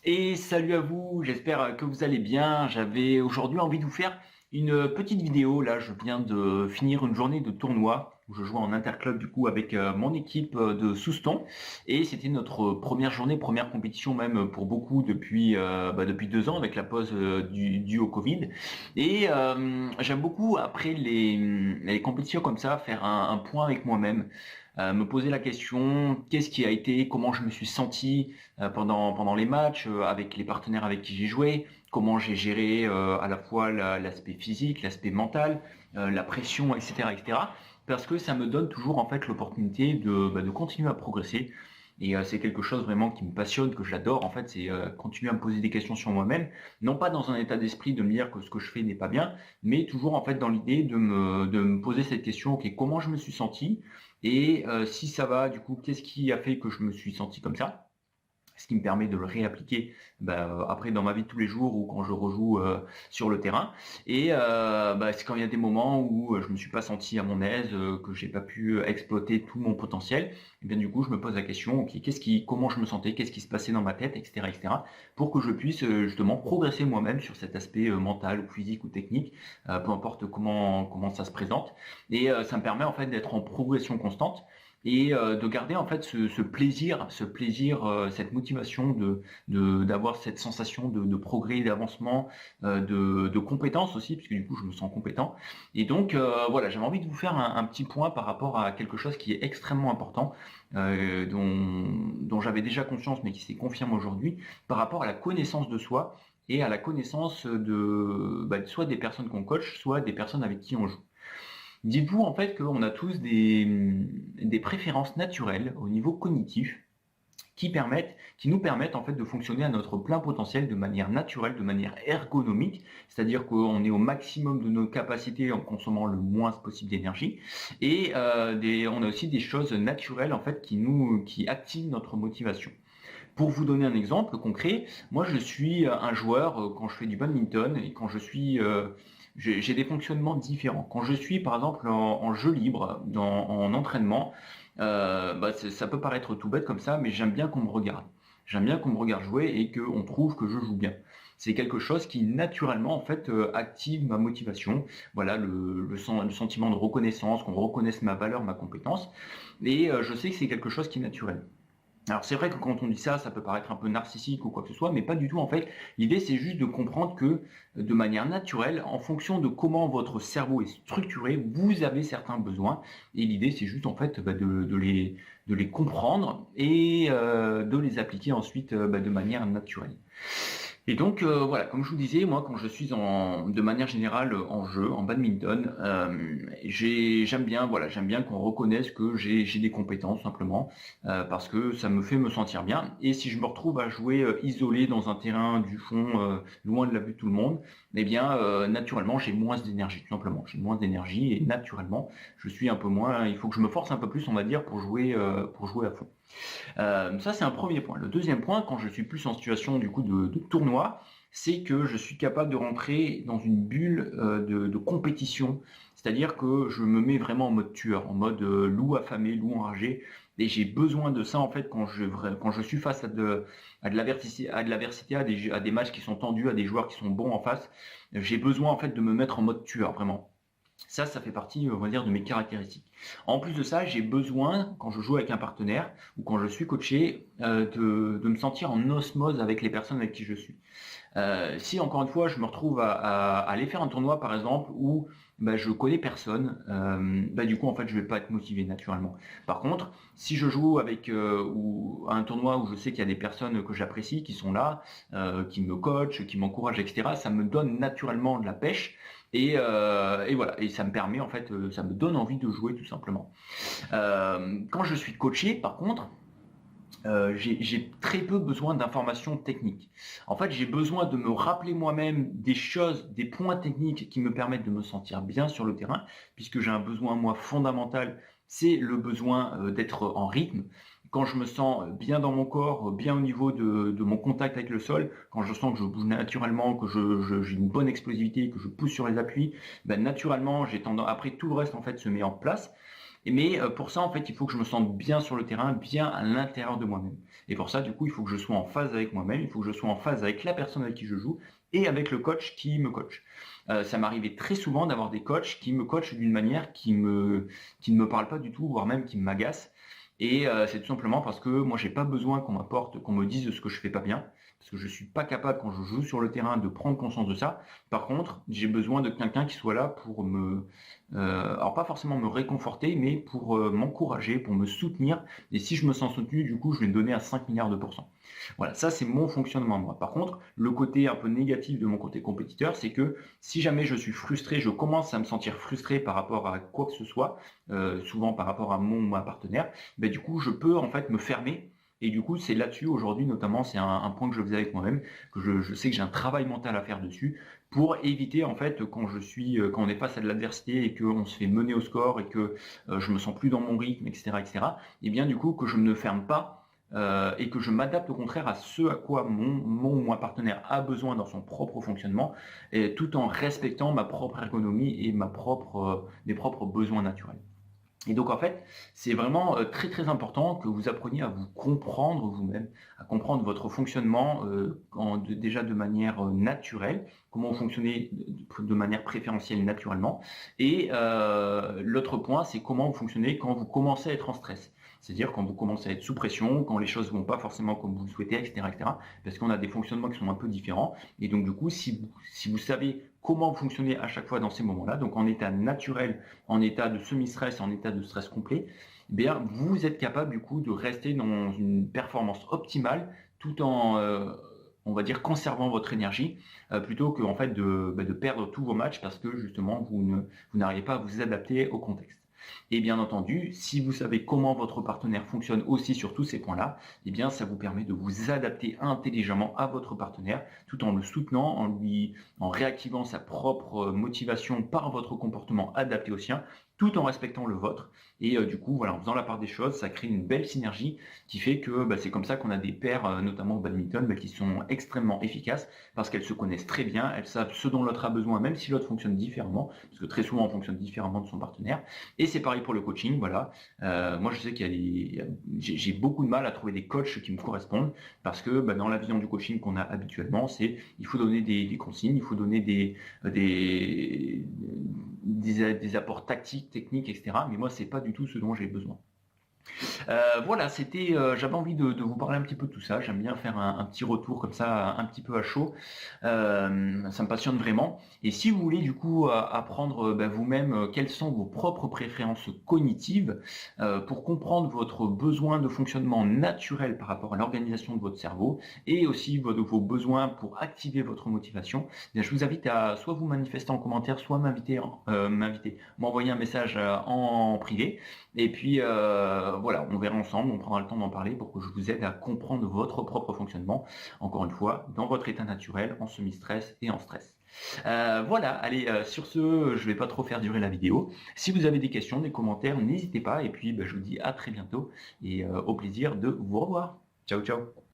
Et salut à vous, j'espère que vous allez bien. J'avais aujourd'hui envie de vous faire une petite vidéo. Là, je viens de finir une journée de tournoi où je jouais en interclub du coup avec mon équipe de Souston. Et c'était notre première journée, première compétition même pour beaucoup depuis 2 ans avec la pause due au Covid. Et j'aime beaucoup après les compétitions comme ça faire un point avec moi-même. Me poser la question, qu'est-ce qui a été, comment je me suis senti, pendant les matchs, avec les partenaires avec qui j'ai joué, comment j'ai géré à la fois l'aspect physique, l'aspect mental, la pression, etc., etc. Parce que ça me donne toujours en fait l'opportunité de continuer à progresser. Et c'est quelque chose vraiment qui me passionne, que j'adore. En fait, c'est continuer à me poser des questions sur moi-même, non pas dans un état d'esprit de me dire que ce que je fais n'est pas bien, mais toujours en fait dans l'idée de me poser cette question, ok, comment je me suis senti, et si ça va, du coup, qu'est-ce qui a fait que je me suis senti comme ça, ce qui me permet de le réappliquer après dans ma vie de tous les jours ou quand je rejoue sur le terrain. Et c'est quand il y a des moments où je me suis pas senti à mon aise, que j'ai pas pu exploiter tout mon potentiel. Et bien du coup, je me pose la question, ok, comment je me sentais, qu'est-ce qui se passait dans ma tête, etc., etc., pour que je puisse justement progresser moi-même sur cet aspect mental ou physique ou technique, peu importe comment ça se présente. Et ça me permet en fait d'être en progression constante et de garder en fait ce plaisir, cette motivation d'avoir cette sensation de progrès, d'avancement, de compétence aussi, puisque du coup je me sens compétent. Et donc voilà, j'avais envie de vous faire un petit point par rapport à quelque chose qui est extrêmement important, dont j'avais déjà conscience mais qui s'est confirmé aujourd'hui, par rapport à la connaissance de soi et à la connaissance soit des personnes qu'on coach, soit des personnes avec qui on joue. Dites-vous en fait qu'on a tous des préférences naturelles au niveau cognitif qui nous permettent en fait de fonctionner à notre plein potentiel de manière naturelle, de manière ergonomique, c'est-à-dire qu'on est au maximum de nos capacités en consommant le moins possible d'énergie. Et on a aussi des choses naturelles en fait qui activent notre motivation. Pour vous donner un exemple concret, moi je suis un joueur quand je fais du badminton et quand je suis j'ai des fonctionnements différents. Quand je suis par exemple en jeu libre, en entraînement, ça peut paraître tout bête comme ça, mais j'aime bien qu'on me regarde. J'aime bien qu'on me regarde jouer et qu'on trouve que je joue bien. C'est quelque chose qui naturellement en fait active ma motivation. Voilà le sentiment de reconnaissance, qu'on reconnaisse ma valeur, ma compétence. Et je sais que c'est quelque chose qui est naturel. Alors c'est vrai que quand on dit ça, ça peut paraître un peu narcissique ou quoi que ce soit, mais pas du tout en fait. L'idée c'est juste de comprendre que de manière naturelle, en fonction de comment votre cerveau est structuré, vous avez certains besoins. Et l'idée c'est juste en fait de les comprendre et de les appliquer ensuite de manière naturelle. Et donc voilà, comme je vous disais, moi quand je suis de manière générale en jeu, en badminton, j'aime bien qu'on reconnaisse que j'ai des compétences simplement, parce que ça me fait me sentir bien. Et si je me retrouve à jouer isolé dans un terrain du fond, loin de la vue de tout le monde, eh bien naturellement j'ai moins d'énergie, tout simplement. J'ai moins d'énergie et naturellement je suis un peu moins. Il faut que je me force un peu plus, on va dire, pour jouer à fond. Ça, c'est un premier point. Le deuxième point, quand je suis plus en situation du coup de tournoi, c'est que je suis capable de rentrer dans une bulle de compétition. C'est-à-dire que je me mets vraiment en mode tueur, en mode loup affamé, loup enragé. Et j'ai besoin de ça en fait quand je suis face à de l'adversité, à des matchs qui sont tendus, à des joueurs qui sont bons en face. J'ai besoin en fait de me mettre en mode tueur, vraiment. Ça fait partie, on va dire, de mes caractéristiques. En plus de ça, j'ai besoin, quand je joue avec un partenaire ou quand je suis coaché, de me sentir en osmose avec les personnes avec qui je suis. Si encore une fois, je me retrouve à aller faire un tournoi, par exemple, où je connais personne, du coup, en fait, je vais pas être motivé naturellement. Par contre, si je joue avec ou à un tournoi où je sais qu'il y a des personnes que j'apprécie, qui sont là, qui me coachent, qui m'encouragent, etc., ça me donne naturellement de la pêche. Et voilà, et ça me permet en fait, ça me donne envie de jouer tout simplement. Quand je suis coaché, par contre, j'ai très peu besoin d'informations techniques. En fait, j'ai besoin de me rappeler moi-même des choses, des points techniques qui me permettent de me sentir bien sur le terrain, puisque j'ai un besoin, moi, fondamental, c'est le besoin d'être en rythme. Quand je me sens bien dans mon corps, bien au niveau de mon contact avec le sol, quand je sens que je bouge naturellement, que j'ai une bonne explosivité, que je pousse sur les appuis, naturellement, j'ai tendance, après tout le reste en fait se met en place. Mais pour ça, en fait, il faut que je me sente bien sur le terrain, bien à l'intérieur de moi-même. Et pour ça, du coup, il faut que je sois en phase avec moi-même, il faut que je sois en phase avec la personne avec qui je joue et avec le coach qui me coach. Ça m'arrivait très souvent d'avoir des coachs qui me coachent d'une manière qui ne me parle pas du tout, voire même qui m'agace. Et c'est tout simplement parce que moi, j'ai pas besoin qu'on m'apporte, qu'on me dise ce que je fais pas bien, parce que je suis pas capable quand je joue sur le terrain de prendre conscience de ça. Par contre, j'ai besoin de quelqu'un qui soit là pour alors pas forcément me réconforter, mais pour m'encourager, pour me soutenir. Et si je me sens soutenu, du coup, je vais me donner à 5 milliards de pourcents. Voilà, ça c'est mon fonctionnement moi. Par contre, le côté un peu négatif de mon côté compétiteur, c'est que si jamais je suis frustré, je commence à me sentir frustré par rapport à quoi que ce soit, souvent par rapport à mon ou ma partenaire, ben, du coup, je peux en fait me fermer. Et du coup, c'est là-dessus aujourd'hui, notamment, c'est un point que je faisais avec moi-même, que je sais que j'ai un travail mental à faire dessus, pour éviter en fait quand on est face à de l'adversité et qu'on se fait mener au score et que je me sens plus dans mon rythme, etc., etc. Et bien du coup que je ne ferme pas et que je m'adapte au contraire à ce à quoi mon ou mon partenaire a besoin dans son propre fonctionnement, et tout en respectant ma propre ergonomie et mes propres besoins naturels. Et donc en fait, c'est vraiment très très important que vous appreniez à vous comprendre vous-même, à comprendre votre fonctionnement déjà de manière naturelle, comment vous fonctionnez de manière préférentielle naturellement. Et l'autre point, c'est comment vous fonctionnez quand vous commencez à être en stress. C'est-à-dire quand vous commencez à être sous pression, quand les choses ne vont pas forcément comme vous le souhaitez, etc., etc. Parce qu'on a des fonctionnements qui sont un peu différents. Et donc du coup, si vous savez comment fonctionner à chaque fois dans ces moments-là, donc en état naturel, en état de semi-stress, en état de stress complet, eh bien, vous êtes capable du coup de rester dans une performance optimale tout en, on va dire, conservant votre énergie, plutôt que en fait de perdre tous vos matchs parce que justement vous n'arrivez pas à vous adapter au contexte. Et bien entendu, si vous savez comment votre partenaire fonctionne aussi sur tous ces points-là, eh bien ça vous permet de vous adapter intelligemment à votre partenaire tout en le soutenant, en réactivant sa propre motivation par votre comportement adapté au sien, tout en respectant le vôtre. Et du coup, voilà, en faisant la part des choses, ça crée une belle synergie qui fait que c'est comme ça qu'on a des paires, notamment au badminton, qui sont extrêmement efficaces parce qu'elles se connaissent très bien, elles savent ce dont l'autre a besoin, même si l'autre fonctionne différemment, parce que très souvent on fonctionne différemment de son partenaire. Et c'est pareil pour le coaching, voilà. Moi, je sais j'ai beaucoup de mal à trouver des coachs qui me correspondent parce que dans la vision du coaching qu'on a habituellement, il faut donner des consignes, il faut donner des apports tactiques, techniques, etc. Mais moi, c'est pas du tout ce dont j'ai besoin. Voilà, j'avais envie de vous parler un petit peu de tout ça. J'aime bien faire un petit retour comme ça, un petit peu à chaud. Ça me passionne vraiment. Et si vous voulez du coup apprendre vous-même quelles sont vos propres préférences cognitives pour comprendre votre besoin de fonctionnement naturel par rapport à l'organisation de votre cerveau et aussi vos besoins pour activer votre motivation, eh bien, je vous invite à soit vous manifester en commentaire, soit m'envoyer un message en privé. Et puis voilà, on verra ensemble, on prendra le temps d'en parler pour que je vous aide à comprendre votre propre fonctionnement, encore une fois, dans votre état naturel, en semi-stress et en stress. Voilà, allez, sur ce, je ne vais pas trop faire durer la vidéo. Si vous avez des questions, des commentaires, n'hésitez pas. Et puis, je vous dis à très bientôt et au plaisir de vous revoir. Ciao, ciao.